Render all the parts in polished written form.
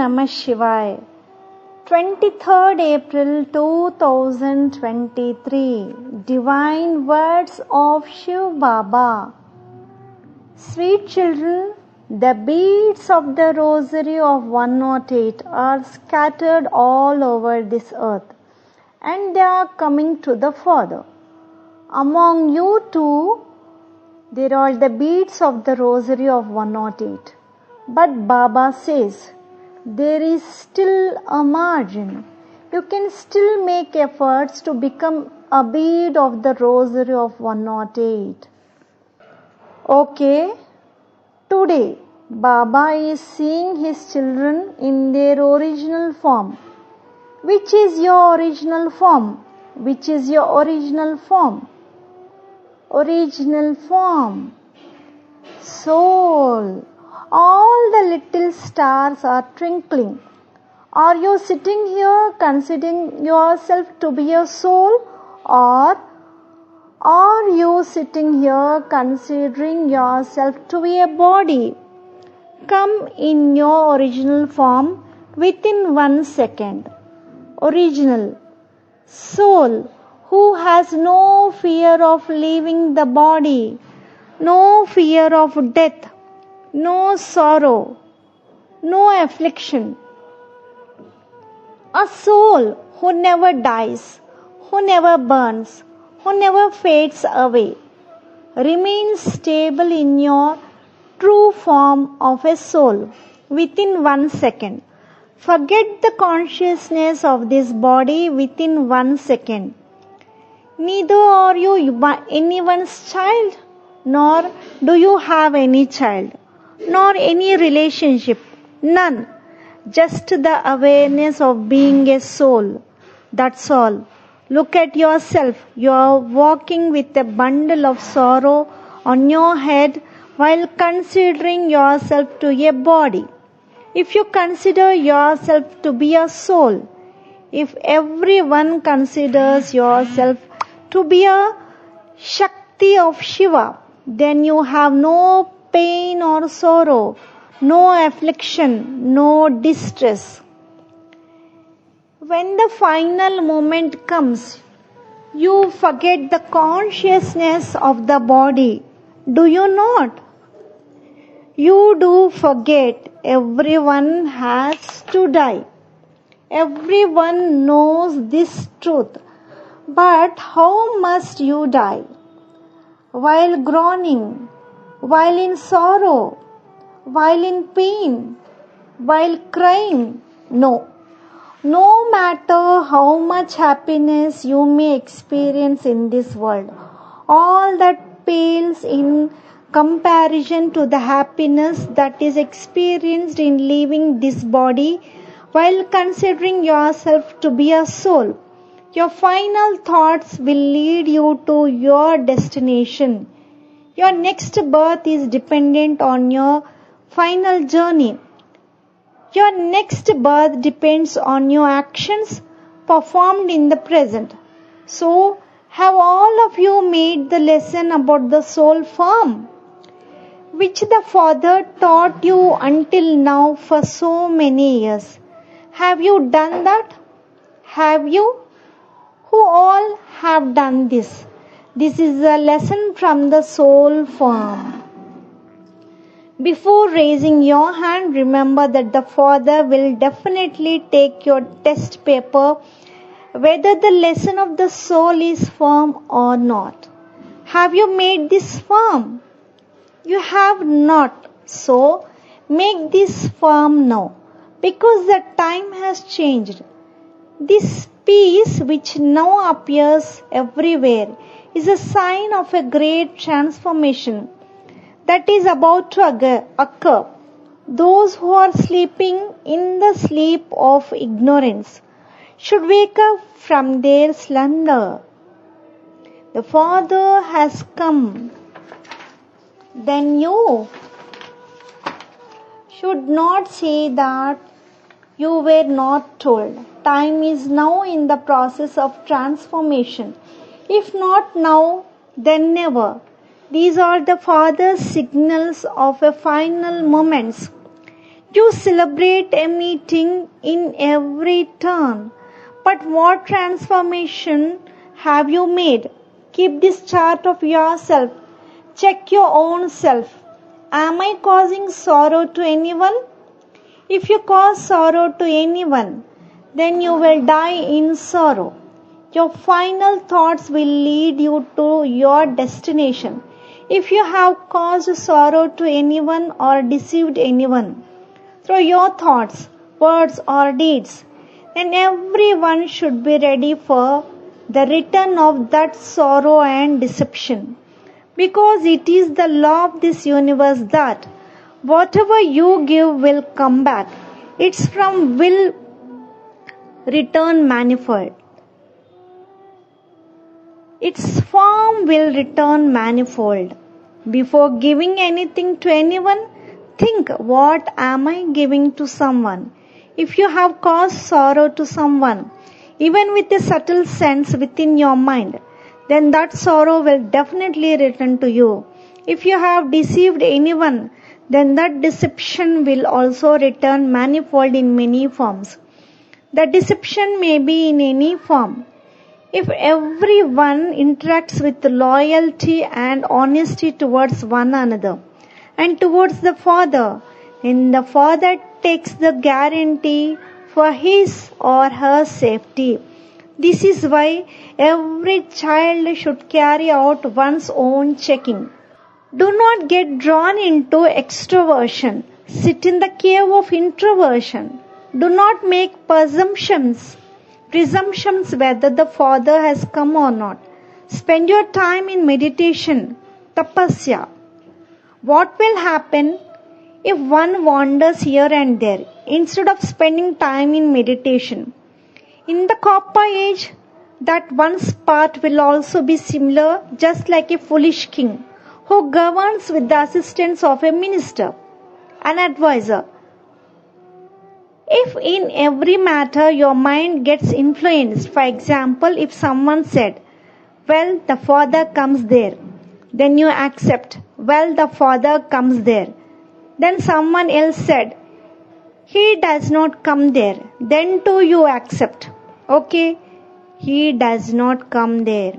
Namah Shivaya. 23rd April 2023. Divine words of Shiv Baba. Sweet children, the beads of the rosary of 108 are scattered all over this earth, and they are coming to the Father. Among you too, there are the beads of the rosary of 108. But Baba says, there is still a margin. You can still make efforts to become a bead of the rosary of 108. Okay, today Baba is seeing his children in their original form. Which is your original form? Which is your original form? Original form. Soul. All the little stars are twinkling. Are you sitting here considering yourself to be a soul, or are you sitting here considering yourself to be a body? Come in your original form within 1 second. Original. Soul, who has no fear of leaving the body, no fear of death, no sorrow, no affliction. A soul who never dies, who never burns, who never fades away. Remain stable in your true form of a soul within 1 second. Forget the consciousness of this body within 1 second. Neither are you anyone's child, nor do you have any child, nor any relationship, none. Just the awareness of being a soul. That's all. Look at yourself. You are walking with a bundle of sorrow on your head while considering yourself to be a body. If you consider yourself to be a soul, if everyone considers yourself to be a Shakti of Shiva, then you have no pain or sorrow, no affliction, no distress. When the final moment comes, you forget the consciousness of the body. Do you not? You do forget everyone has to die. Everyone knows this truth. But how must you die? While groaning, while in sorrow, while in pain, while crying? No. No matter how much happiness you may experience in this world, all that pales in comparison to the happiness that is experienced in leaving this body while considering yourself to be a soul. Your final thoughts will lead you to your destination. Your next birth is dependent on your final journey. Your next birth depends on your actions performed in the present. So, have all of you made the lesson about the soul form, which the Father taught you until now for so many years? Have you done that? Have you? Who all have done this? This is a lesson from the soul form. Before raising your hand, remember that the Father will definitely take your test paper, whether the lesson of the soul is firm or not. Have you made this firm? You have not. So, make this firm now, because the time has changed. This peace which now appears everywhere is a sign of a great transformation that is about to occur. Those who are sleeping in the sleep of ignorance should wake up from their slumber. The Father has come. Then you should not say that you were not told. Time is now in the process of transformation. If not now, then never. These are the Father's signals of a final moment. You celebrate a meeting in every turn. But what transformation have you made? Keep this chart of yourself. Check your own self. Am I causing sorrow to anyone? If you cause sorrow to anyone, then you will die in sorrow. Your final thoughts will lead you to your destination. If you have caused sorrow to anyone or deceived anyone through your thoughts, words, or deeds, then everyone should be ready for the return of that sorrow and deception. Because it is the law of this universe that whatever you give will come back. Its from will return manifold. Its form will return manifold. Before giving anything to anyone, think, what am I giving to someone? If you have caused sorrow to someone, even with a subtle sense within your mind, then that sorrow will definitely return to you. If you have deceived anyone, then that deception will also return manifold in many forms. The deception may be in any form. If everyone interacts with loyalty and honesty towards one another and towards the Father, then the Father takes the guarantee for his or her safety. This is why every child should carry out one's own checking. Do not get drawn into extroversion. Sit in the cave of introversion. Do not make presumptions whether the Father has come or not. Spend your time in meditation, tapasya. What will happen if one wanders here and there instead of spending time in meditation? In the copper age, that one's part will also be similar, just like a foolish king who governs with the assistance of a minister, an advisor. If in every matter your mind gets influenced, for example, if someone said, well, the Father comes there, then you accept, well, the Father comes there. Then someone else said, he does not come there, then too you accept. Okay, he does not come there.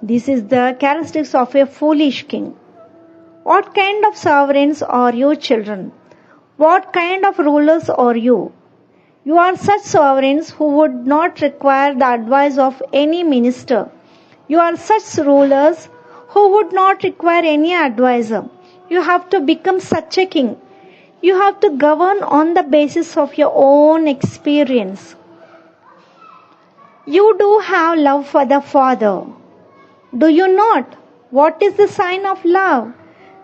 This is the characteristics of a foolish king. What kind of sovereigns are you, children? What kind of rulers are you? You are such sovereigns who would not require the advice of any minister. You are such rulers who would not require any advisor. You have to become such a king. You have to govern on the basis of your own experience. You do have love for the Father. Do you not? What is the sign of love?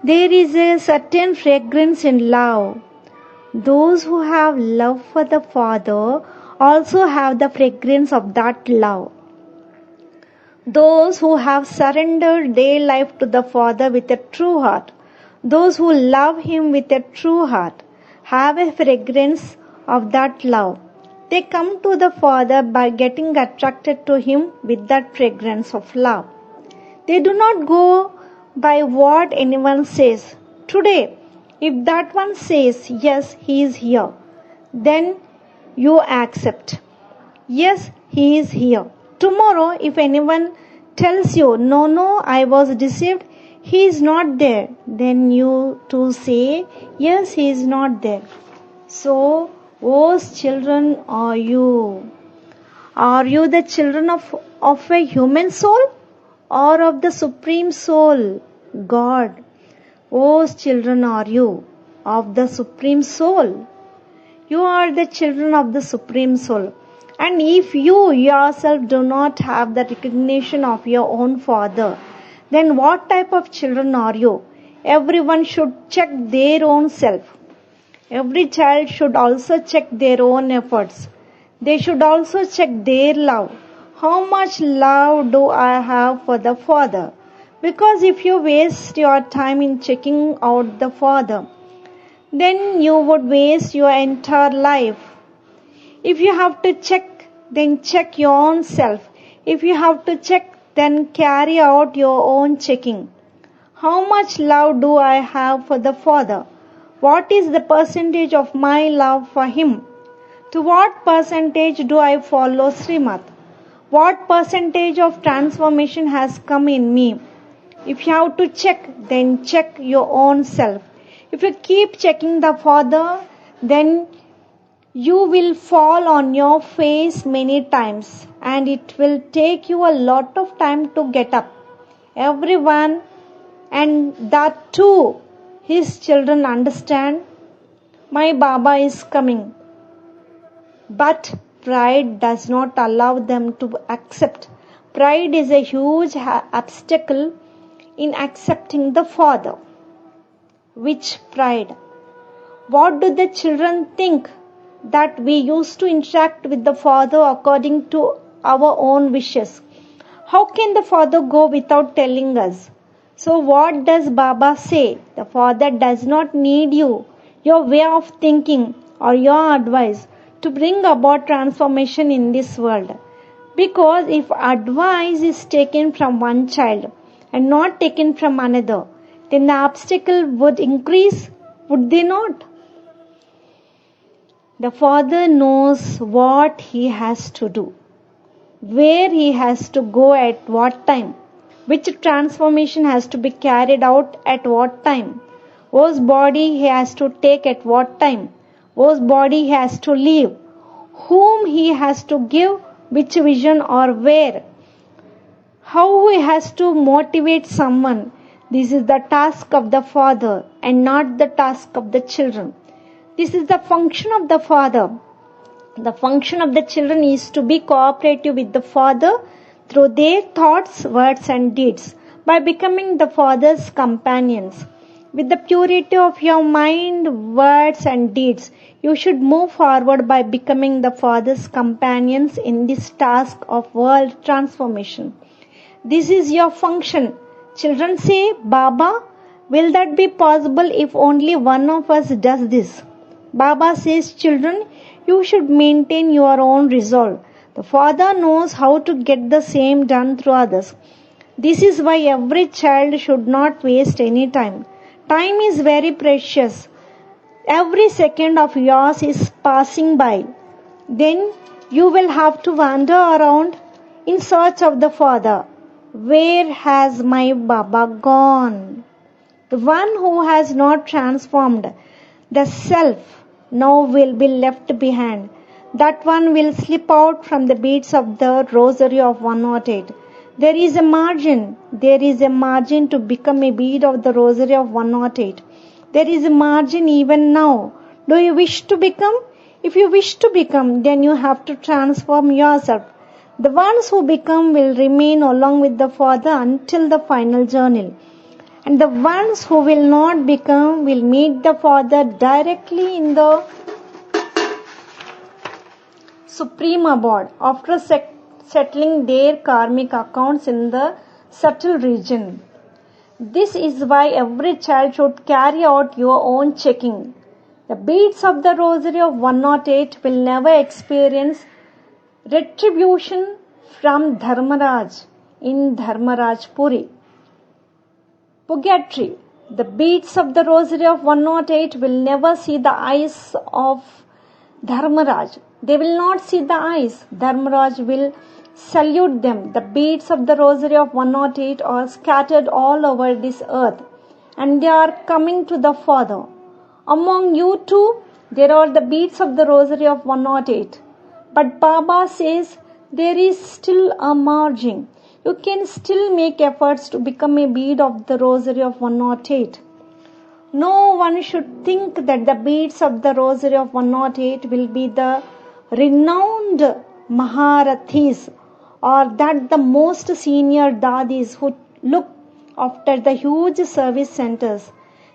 There is a certain fragrance in love. Those who have love for the Father also have the fragrance of that love. Those who have surrendered their life to the Father with a true heart, those who love Him with a true heart, have a fragrance of that love. They come to the Father by getting attracted to Him with that fragrance of love. They do not go by what anyone says. Today, if that one says, yes, He is here, then you accept. Yes, He is here. Tomorrow, if anyone tells you, no, I was deceived, He is not there, then you too say, yes, He is not there. So, whose children are you? Are you the children of a human soul or of the Supreme Soul, God? Whose children are you? Of the Supreme Soul. You are the children of the Supreme Soul. And if you yourself do not have the recognition of your own Father, then what type of children are you? Everyone should check their own self. Every child should also check their own efforts. They should also check their love. How much love do I have for the Father? Because if you waste your time in checking out the Father, then you would waste your entire life. If you have to check, then check your own self. If you have to check, then carry out your own checking. How much love do I have for the Father? What is the percentage of my love for him? To what percentage do I follow Srimad? What percentage of transformation has come in me? If you have to check, then check your own self. If you keep checking the Father, then you will fall on your face many times and it will take you a lot of time to get up. Everyone, and that too, his children understand, my Baba is coming. But pride does not allow them to accept. Pride is a huge obstacle in accepting the Father. Which pride? What do the children think? That we used to interact with the Father according to our own wishes. How can the Father go without telling us? So what does Baba say? The Father does not need you, your way of thinking or your advice to bring about transformation in this world. Because if advice is taken from one child and not taken from another, then the obstacle would increase, would they not? The Father knows what he has to do, where he has to go at what time, which transformation has to be carried out at what time, whose body he has to take at what time, whose body he has to leave, whom he has to give which vision or where, how he has to motivate someone. This is the task of the Father and not the task of the children. This is the function of the Father. The function of the children is to be cooperative with the Father through their thoughts, words and deeds by becoming the Father's companions. With the purity of your mind, words and deeds, you should move forward by becoming the Father's companions in this task of world transformation. This is your function. Children say, Baba, will that be possible if only one of us does this? Baba says, children, you should maintain your own resolve. The Father knows how to get the same done through others. This is why every child should not waste any time. Time is very precious. Every second of yours is passing by. Then you will have to wander around in search of the Father. Where has my Baba gone? The one who has not transformed the self now will be left behind. That one will slip out from the beads of the rosary of 108. There is a margin. There is a margin to become a bead of the rosary of 108. There is a margin even now. Do you wish to become? If you wish to become, then you have to transform yourself. The ones who become will remain along with the Father until the final journey. And the ones who will not become will meet the Father directly in the Supreme Abode after settling their karmic accounts in the subtle region. This is why every child should carry out your own checking. The beads of the rosary of 108 will never experience retribution from Dharmaraj in Dharmaraj Puri. Purgatory. The beads of the rosary of 108 will never see the eyes of Dharmaraj. They will not see the eyes. Dharmaraj will salute them. The beads of the rosary of 108 are scattered all over this earth and they are coming to the Father. Among you too, there are the beads of the rosary of 108. But Baba says there is still a margin. You can still make efforts to become a bead of the rosary of 108. No one should think that the beads of the rosary of 108 will be the renowned Maharathis or that the most senior Dadis who look after the huge service centers.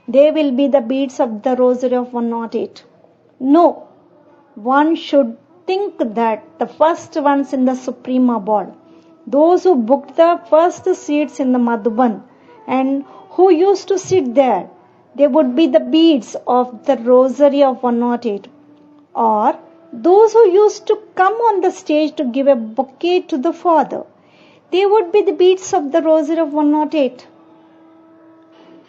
They will be the beads of the rosary of 108. No, one should think that the first ones in the Supreme Abode, those who booked the first seats in the Madhuban and who used to sit there, they would be the beads of the rosary of 108. Or those who used to come on the stage to give a bouquet to the Father, they would be the beads of the rosary of 108.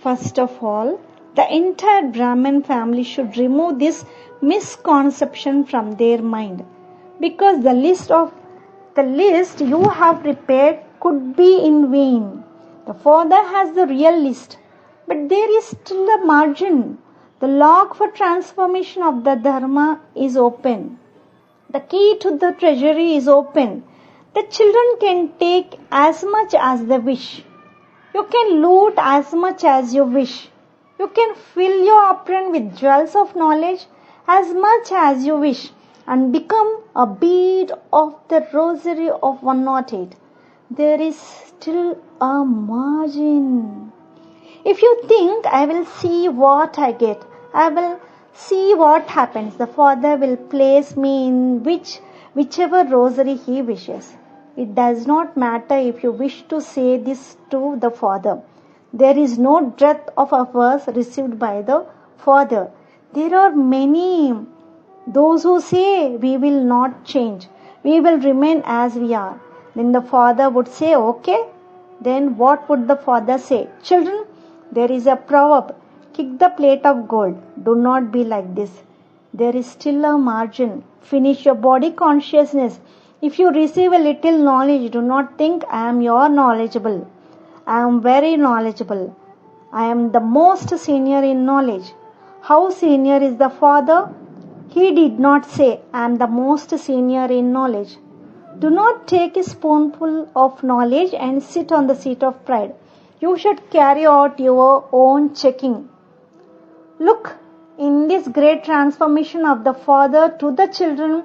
First of all, The entire Brahmin family should remove this misconception from their mind, because the list you have prepared could be in vain. The Father has the real list, but there is still a margin. The lock for transformation of the Dharma is open. The key to the treasury is open. The children can take as much as they wish. You can loot as much as you wish. You can fill your apron with jewels of knowledge as much as you wish and become a bead of the rosary of 108. There is still a margin. If you think, I will see what I get, I will see what happens, the Father will place me in whichever rosary He wishes. It does not matter if you wish to say this to the Father. There is no dearth of offers received by the Father. There are many, those who say, we will not change, we will remain as we are. Then the Father would say, okay. Then what would the Father say? Children, there is a proverb, kick the plate of gold. Do not be like this. There is still a margin. Finish your body consciousness. If you receive a little knowledge, do not think I am your knowledgeable. I am very knowledgeable. I am the most senior in knowledge. How senior is the Father? He did not say, I am the most senior in knowledge. Do not take a spoonful of knowledge and sit on the seat of pride. You should carry out your own checking. Look, in this great transformation of the Father to the children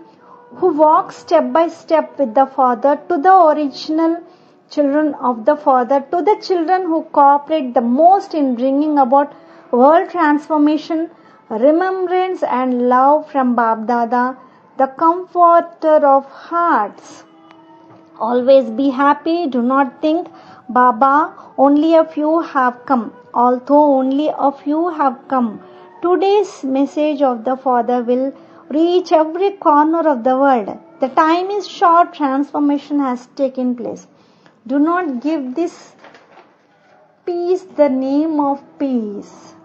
who walk step by step with the Father, to the original children of the Father, to the children who cooperate the most in bringing about world transformation, remembrance and love from Bab Dada, the comforter of hearts. Always be happy. Do not think, Baba, only a few have come. Although only a few have come, today's message of the Father will reach every corner of the world. The time is short. Transformation has taken place. Do not give this peace the name of peace.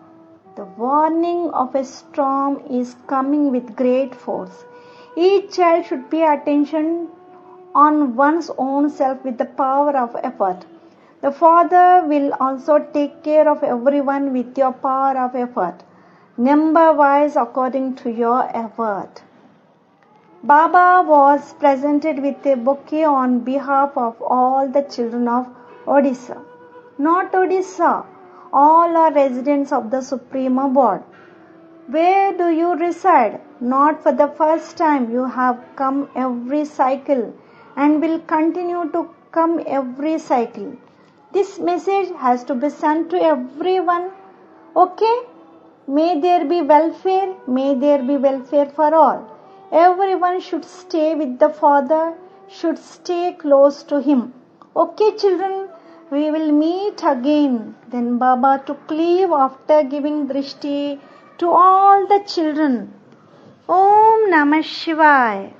The warning of a storm is coming with great force. Each child should pay attention on one's own self with the power of effort. The Father will also take care of everyone with your power of effort, number-wise according to your effort. Baba was presented with a bouquet on behalf of all the children of Odisha. Not Odisha, all are residents of the Supreme Abode. Where do you reside? Not for the first time. You have come every cycle and will continue to come every cycle. This message has to be sent to everyone. Okay? May there be welfare. May there be welfare for all. Everyone should stay with the Father, should stay close to Him. Okay, children, we will meet again. Then Baba took leave after giving drishti to all the children. Om Namah Shivaya.